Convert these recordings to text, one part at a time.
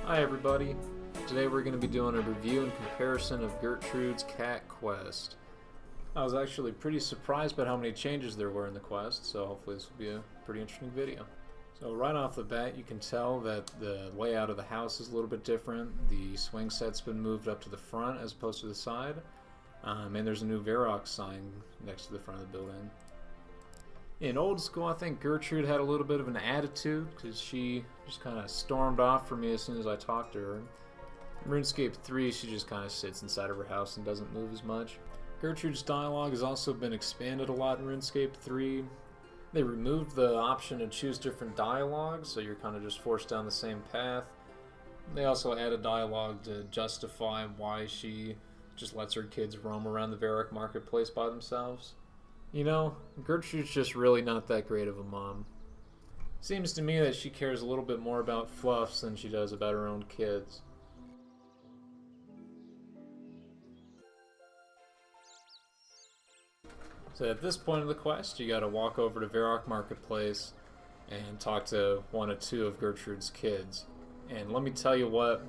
Hi everybody, today we're going to be doing a review and comparison of Gertrude's cat quest. I was actually pretty surprised by how many changes there were in the quest, so hopefully this will be a pretty interesting video. So right off the bat you can tell that the layout of the house is a little bit different. The swing set's been moved up to the front as opposed to the side, and there's a new Varrock sign next to the front of the building. In old school, I think Gertrude had a little bit of an attitude because she just kind of stormed off from me as soon as I talked to her. In RuneScape 3, she just kind of sits inside of her house and doesn't move as much. Gertrude's dialogue has also been expanded a lot in RuneScape 3. They removed the option to choose different dialogues, so you're kind of just forced down the same path. They also added dialogue to justify why she just lets her kids roam around the Varrock marketplace by themselves. You know, Gertrude's just really not that great of a mom. Seems to me that she cares a little bit more about fluffs than she does about her own kids. So at this point of the quest, you gotta walk over to Varrock Marketplace and talk to one or two of Gertrude's kids. And let me tell you what,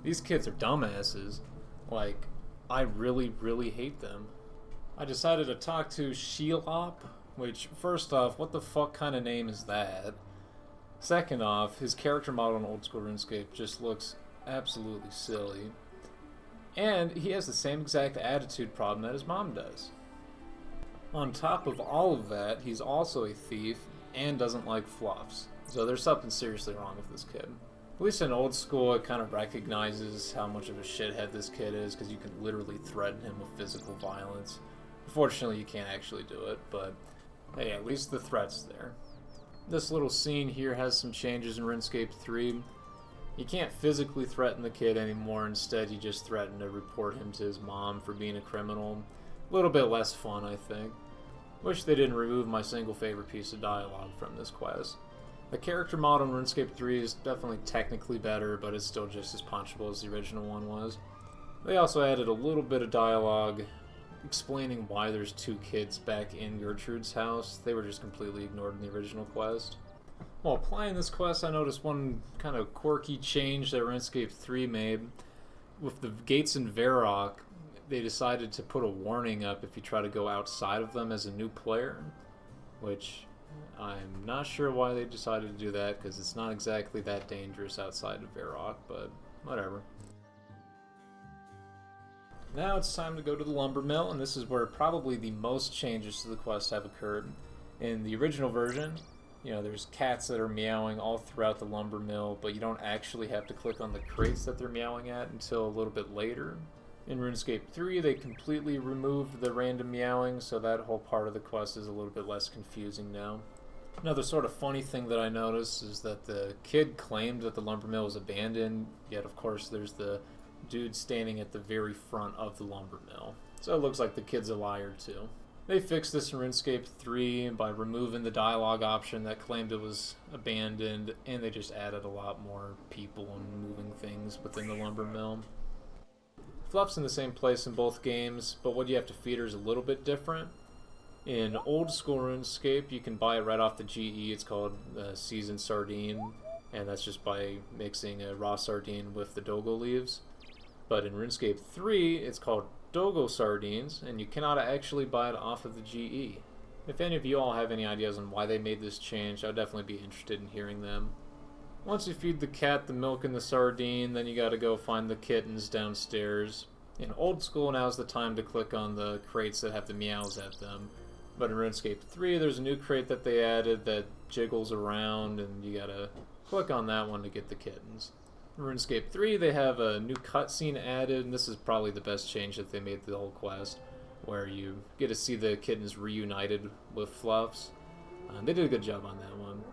these kids are dumbasses. Like, I really, really hate them. I decided to talk to Sheelop, which, first off, what the fuck kind of name is that? Second off, his character model in old school RuneScape just looks absolutely silly. And he has the same exact attitude problem that his mom does. On top of all of that, he's also a thief and doesn't like fluffs. So there's something seriously wrong with this kid. At least in old school, it kind of recognizes how much of a shithead this kid is because you can literally threaten him with physical violence. Unfortunately, you can't actually do it, but hey, at least the threat's there. This little scene here has some changes in RuneScape 3. You can't physically threaten the kid anymore. Instead, you just threaten to report him to his mom for being a criminal. A little bit less fun, I think. Wish they didn't remove my single favorite piece of dialogue from this quest. The character model in RuneScape 3 is definitely technically better, but it's still just as punchable as the original one was. They also added a little bit of dialogue explaining why there's two kids back in Gertrude's house. They were just completely ignored in the original quest. While playing this quest, I noticed one kind of quirky change that RuneScape 3 made. With the gates in Varrock, they decided to put a warning up if you try to go outside of them as a new player, which I'm not sure why they decided to do that, because it's not exactly that dangerous outside of Varrock, but whatever. Now it's time to go to the lumber mill, and this is where probably the most changes to the quest have occurred. In the original version, you know, there's cats that are meowing all throughout the lumber mill, but you don't actually have to click on the crates that they're meowing at until a little bit later. In RuneScape 3, they completely removed the random meowing, so that whole part of the quest is a little bit less confusing now. Another sort of funny thing that I noticed is that the kid claimed that the lumber mill was abandoned, yet of course there's the dude standing at the very front of the lumber mill. So it looks like the kid's a liar too. They fixed this in RuneScape 3 by removing the dialogue option that claimed it was abandoned, and they just added a lot more people and moving things within the lumber mill. Fluff's in the same place in both games, but what you have to feed her is a little bit different. In old school RuneScape, you can buy it right off the GE. It's called seasoned sardine, and that's just by mixing a raw sardine with the dogo leaves. But in RuneScape 3, it's called dogo sardines, and you cannot actually buy it off of the GE. If any of you all have any ideas on why they made this change, I'd definitely be interested in hearing them. Once you feed the cat the milk and the sardine, then you gotta go find the kittens downstairs. In old school, now's the time to click on the crates that have the meows at them. But in RuneScape 3, there's a new crate that they added that jiggles around, and you gotta click on that one to get the kittens. In RuneScape 3, they have a new cutscene added, and this is probably the best change that they made to the whole quest, where you get to see the kittens reunited with Fluffs. They did a good job on that one.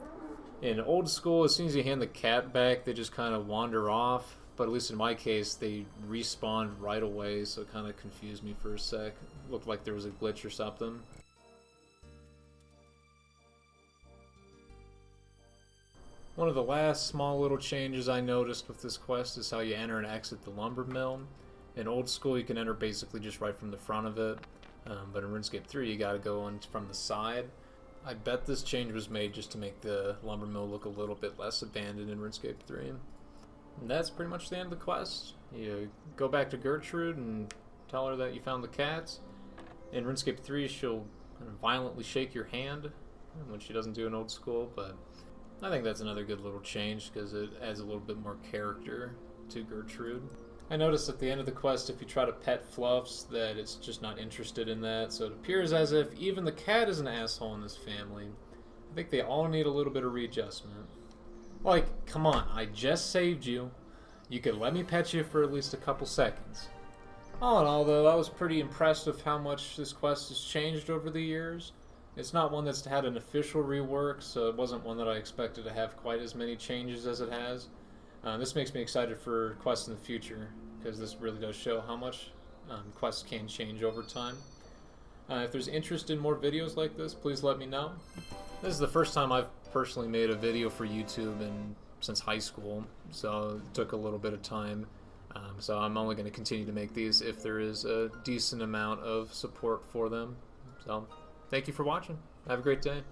In old school, as soon as you hand the cat back, they just kind of wander off, but at least in my case, they respawned right away, so it kind of confused me for a sec. It looked like there was a glitch or something. One of the last small little changes I noticed with this quest is how you enter and exit the lumber mill. In old school, you can enter basically just right from the front of it, but in RuneScape 3, you gotta go in from the side. I bet this change was made just to make the lumber mill look a little bit less abandoned in RuneScape 3. And that's pretty much the end of the quest. You go back to Gertrude and tell her that you found the cats. In RuneScape 3, she'll kind of violently shake your hand when she doesn't do an old school, but I think that's another good little change because it adds a little bit more character to Gertrude. I noticed at the end of the quest, if you try to pet Fluffs, that it's just not interested in that, so it appears as if even the cat is an asshole in this family. I think they all need a little bit of readjustment. Like, come on, I just saved you. You could let me pet you for at least a couple seconds. All in all, though, I was pretty impressed with how much this quest has changed over the years. It's not one that's had an official rework, so it wasn't one that I expected to have quite as many changes as it has. This makes me excited for quests in the future, because this really does show how much quests can change over time. If there's interest in more videos like this, please let me know. This is the first time I've personally made a video for YouTube since high school, so it took a little bit of time. So I'm only going to continue to make these if there is a decent amount of support for them. So thank you for watching. Have a great day.